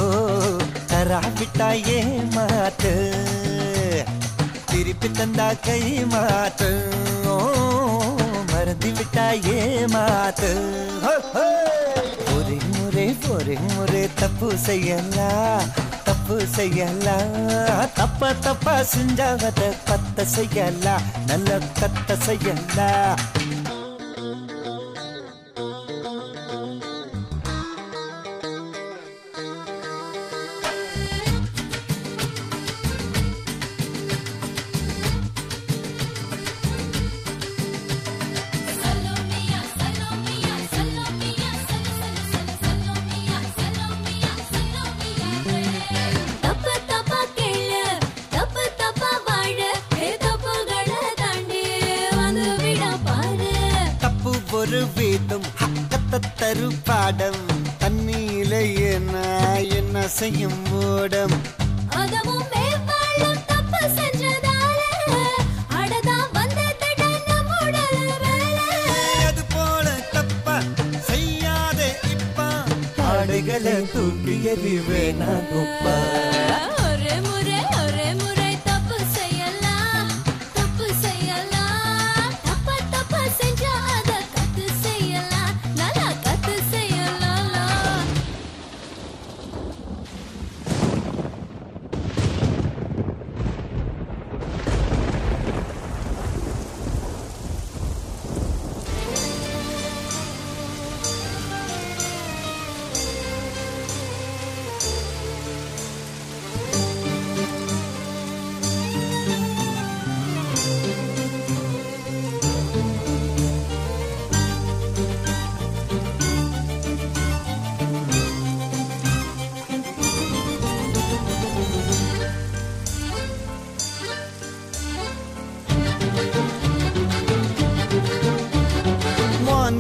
ஓ தரா விட்டாயே மாத்து திருப்பி தந்தா கை மாத்து ஓ மறந்து விட்டாயே மாத்து ஒரு முறை தப்பு செய்யலாம் தப்பு செய்யலாம் தப்பா செஞ்சாவத பத்த செய்யலாம் நல்ல கத்த செய்யலாம் ஒரு வீட்டும் தரு பாடம் தண்ணியில என்ன செய்யும் ஓடம் அது போல தப்பா செய்யாதே இப்பா ஆடுகளை தூக்கி எறிவேனா குப்பா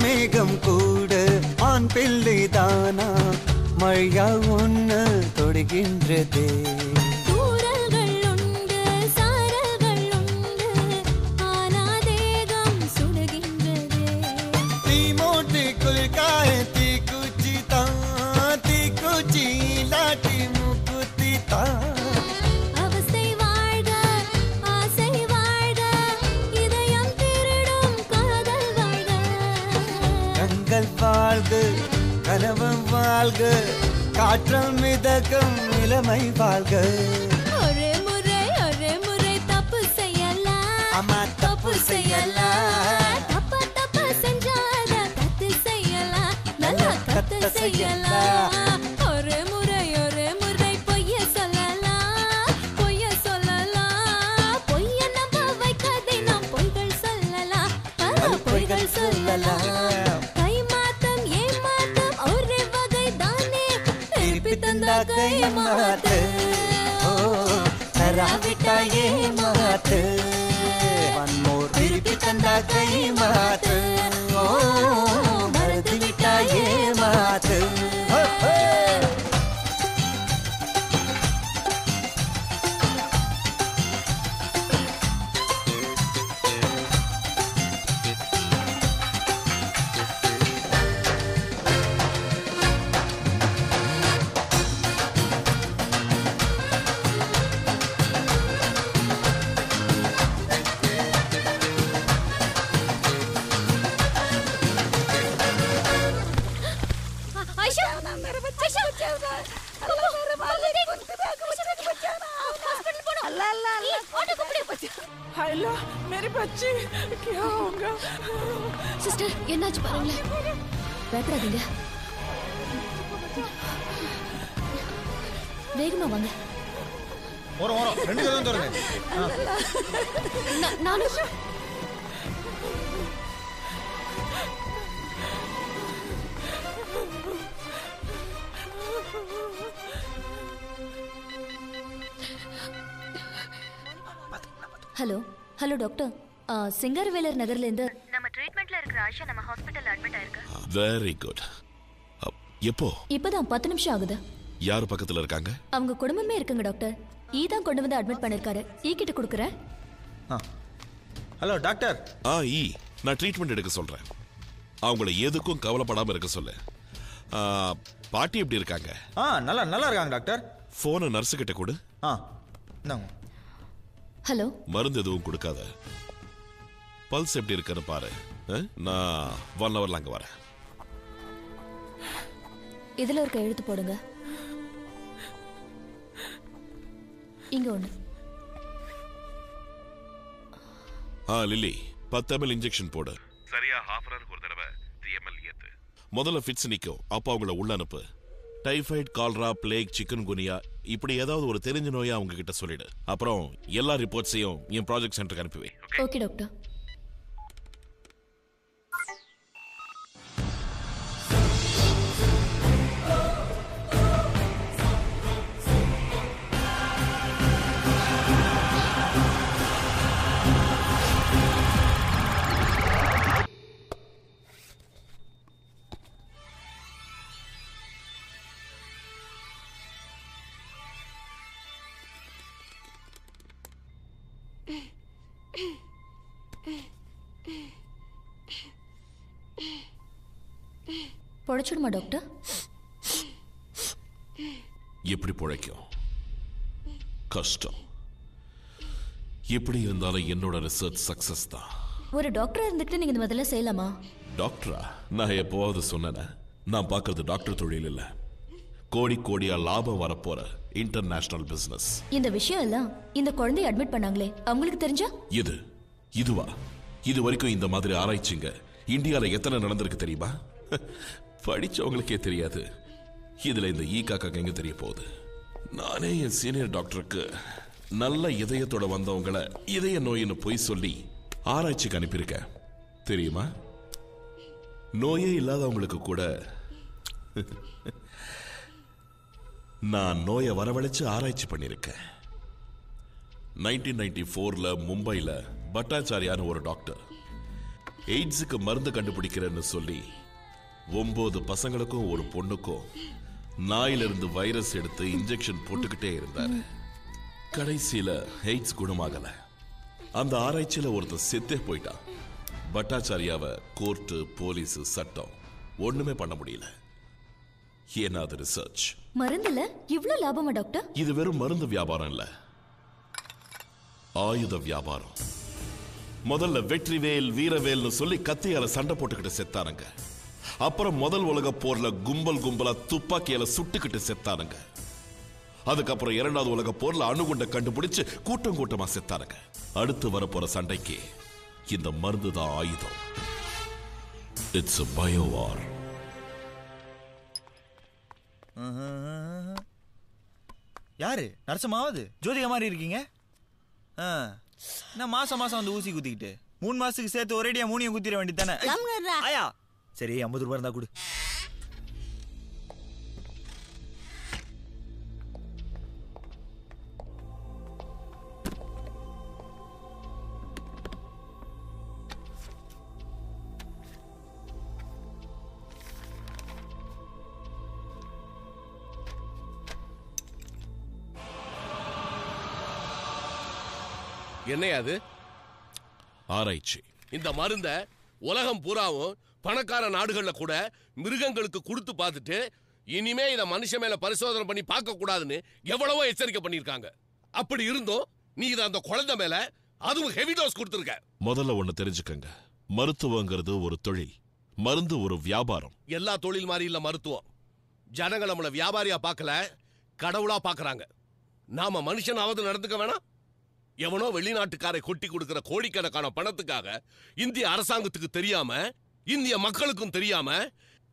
மேகம் கூட ஆண் பிள்ளைதானா மழையா ஒன்று தொடுகின்றதே தீ மூட்டி குளிர்காய தீக்குச்சி தான் தீக்குச்சி லாட்டி மூக்குத்தி தான் வாழ்க கனவம் வாழ்க காற்றல் மிதக்கும் இளமை வாழ்க ஒரே முறை தப்பு செய்யலாம் அம்மா தப்பு செய்யலாம் தப்பா செஞ்சாத கத்து செய்யலாம் நல்லா கத்து செய்யலாம் ஒரே முறை பொய்ய சொல்லலாம் பொய்ய நம்ப வைக்காதே நாம் பொய்கள் சொல்லலாம் கை மாத்து ஓ தரா விட்டாயே மாத்து திருப்பி தந்தா கை மாத்து ஓ மறந்து விட்டாயே மாத்து मेरी बच्ची क्या होगा सिस्टर என்னாச்சு பாருங்களேன் பயப்படாதீங்க வேகமா வாங்க ஓரம் ரெண்டு கதவும் தரங்க நானும் ஹலோ டாக்டர் சிங்கர்வேலர் நகர்ல இருந்து நம்ம ட்ரீட்மென்ட்ல இருக்கிற ஆஷா நம்ம ஹாஸ்பிடல்ல அட்மிட் ஆயிருக்கு. Very good. எப்போ? இப்பதான் 10 நிமிஷம் ஆகுது. யார் பக்கத்துல இருக்காங்க? அவங்க குடும்பமே இருக்குங்க டாக்டர். ஈதான் கொண்டு வந்து அட்மிட் பண்ணிருக்காரு. ஈ கிட்ட கொடுக்கறேன். Hello doctor. நான் ட்ரீட்மெண்ட் எடுக்க சொல்றேன். அவங்கள எதுக்கும் கவலைப்படாம இருக்க சொல்லு. பாட்டி எப்படி இருக்காங்க? நல்லா இருக்காங்க டாக்டர். போனை நர்ஸு கிட்ட கொடு. இந்தாங்க. ஹலோ. மருந்து எதுவும் கொடுக்காத. பல்ஸ் எப்படி இருக்குன்னு பாரு. நான் 1 ஹவர்ல அங்க வரேன். இதுல ஒரு கையெழுத்து போடுங்க. இங்க ஒண்ணு. லில்லி 10 ml இன்ஜெக்ஷன் போடு. சரியா ஹாஃப் அன் ஹவருக்கு ஒரு தடவை 3 ml ஏத்து. முதல்ல ஃபிட்ஸ் நிக்கும், அப்ப அவங்கள உள்ள அனுப்பு. டைஃபாய்டு, கால்ரா, பிளேக், சிக்கன் குனியா இப்படி ஏதாவது ஒரு தெரிஞ்ச நோயா அவங்க கிட்ட சொல்லிடு. அப்புறம் எல்லா ரிப்போர்ட்ஸையும் என் ப்ராஜெக்ட் சென்டருக்கு அனுப்பி வை. Okay doctor. பொழைச்சிடுமா டாக்டர்? எப்படி பொழைக்கும்? கஷ்டம். எப்படி இருந்தாலும் என்னோட ரிசர்ச் சக்சஸ் தான். ஒரு டாக்டரா இருந்துட்டு நீங்க இந்த முதல்ல செய்யலாமா? டாக்டரா? நான் எப்போவாவது சொன்னேன். நான் பார்க்கறது டாக்டர் தொழில் இல்ல, கோடி கோடியா லாபம் வரப்போற இன்டர்நேஷனல் பிசினஸ். இந்த விஷயம் எல்லாம் இந்த குழந்தையை அட்மிட் பண்ணாங்களே அவங்களுக்கு தெரிஞ்சா? இதுவா? இது வரைக்கும் இந்த மாதிரி ஆராய்ச்சிங்க இந்தியால எத்தனை நடந்திருக்கு தெரியுமா? படிச்சவங்களுக்கே தெரியாது. இதுல இந்த காக்கா எங்க தெரிய போகுது? நானே என் சீனியர் டாக்டருக்கு நல்ல இதயத்தோட வந்தவங்களை இதய நோயின்னு பொய் சொல்லி ஆராய்ச்சிக்கு அனுப்பியிருக்கேன் தெரியுமா? நோயே இல்லாதவங்களுக்கு கூட நான் நோயை வரவழைச்சு ஆராய்ச்சி பண்ணியிருக்கேன். 1994ல மும்பைல பட்டாச்சாரியான ஒரு டாக்டர் எய்ட்ஸுக்கு மருந்து கண்டுபிடிக்கிறேன்னு சொல்லி 9 பசங்களுக்கும் ஒரு பொண்ணுக்கும் நாயிலிருந்து வைரஸ் எடுத்து இன்ஜெக்ஷன் போட்டுக்கிட்டே இருந்தாரு. கடைசியில எய்ட்ஸ் குணமாகல. அந்த ஆராய்ச்சியில ஒருத்தர் செத்தே போயிட்டான். பட்டாச்சாரியாவை கோர்ட்டு, போலீஸ், சட்டம் ஒண்ணுமே பண்ண முடியல. ஏன்னா அது ரிசர்ச். மருந்துல இவ்ளோ லாபமா டாக்டர்? இது வெறும் மருந்து வியாபாரம் இல்ல, ஆயுத வியாபாரம். முதல்ல வெற்றிவேல், வீரவேல்னு சொல்லி கத்தியால சண்டை போட்டுக்கிட்டு செத்தானுங்க. அப்புறம் முதல் உலக போர்ல கும்பல் கும்பலா துப்பாக்கியால சுட்டுக்கிட்டு செத்தானுங்க. அதுக்கப்புறம் 2வது உலக போர்ல அணுகுண்டை கண்டுபிடிச்சு கூட்டம் கூட்டமா செத்தானுங்க. அடுத்து வரப்போற சண்டைக்கு இந்த மருந்து தான் ஆயுதம். It's a bio war. யாரு நரசமாவது ஜோதிகா மாதிரி இருக்கீங்க? நான் மாசம் வந்து ஊசி குத்திக்கிட்டு 3 மாசத்துக்கு சேர்த்து ஒரேடியா 3 குத்திர வேண்டியதானே? ஆயா சரி 50 ரூபாய் இருந்தா கொடு. என்னையாது ஆராய்ச்சி. இந்த மருந்த உலகம் பூராவும் பணக்கார நாடுகள்ல கூட மிருகங்களுக்கு கொடுத்து பார்த்துட்டு இனிமே இத மனுஷன் மேல பரிசோதனை பண்ணி பார்க்க கூடாதுன்னு எவ்வளவோ எச்சரிக்கை பண்ணிருக்காங்க. அப்படி இருந்தும் நீ இத அந்த குழந்தை மேல அதுவும் ஹெவி டோஸ் கொடுத்திருக்க. முதல்ல ஒண்ணு தெரிஞ்சுக்கங்க, மருத்துவங்கிறது ஒரு தொழில், மருந்து ஒரு வியாபாரம். எல்லா தொழில் மாதிரி இல்ல மருத்துவம். ஜனங்க நம்மள வியாபாரியா பார்க்கல, கடவுளா பார்க்கறாங்க. நாம மனுஷனாவது நடந்துக்க வேணாம்? எவனோ வெளிநாட்டுக்காரை கொட்டி கொடுக்கிற கோடிக்கணக்கான பணத்துக்காக இந்திய அரசாங்கத்துக்கு தெரியாம, இந்திய மக்களுக்கும் தெரியாம,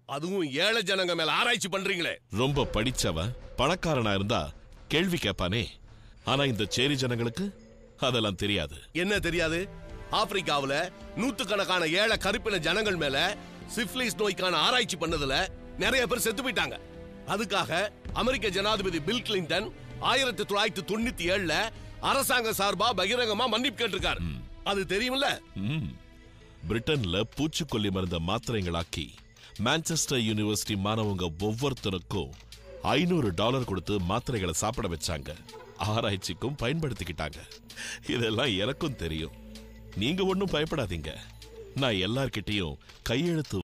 அதுவும் ஏழை ஜனங்க மேல ஆராய்ச்சி பண்றீங்களே. ரொம்ப படிச்சவன் பணக்காரனா இருந்தா கேள்வி கேட்பானே. ஆனா இந்த சேரி ஜனங்களுக்கு அதெல்லாம் தெரியாது. என்ன தெரியாது? ஆப்பிரிக்காவுல நூத்துக்கணக்கான ஏழை கருப்பின ஜனங்கள் மேல சிஃபிலிஸ் நோய்க்கான ஆராய்ச்சி பண்ணதுல நிறைய பேர் செத்து போயிட்டாங்க. அதுக்காக அமெரிக்க ஜனாதிபதி பில் கிளின்டன் 1997ல அரசாங்க சார்பா பகிரங்கமா மன்னிப்பு கேட்டிருக்காரு. அது தெரியும்ல? பிரிட்டன்ல பூச்சிக்கொல்லி மருந்த மாத்திரைகளாக்கி மான்செஸ்டர் யூனிவர்சிட்டி மாணவங்க ஒவ்வொருத்தருக்கும் $500 கொடுத்து மாத்திரைகளை சாப்பிட வச்சாங்க. ஆராய்ச்சிக்கும் பயன்படுத்திக்கிட்டாங்க. இதெல்லாம் எனக்கும் தெரியும். நீங்க ஒன்னும் பயப்படாதீங்க. நான் எல்லார்கிட்டையும் கையெழுத்து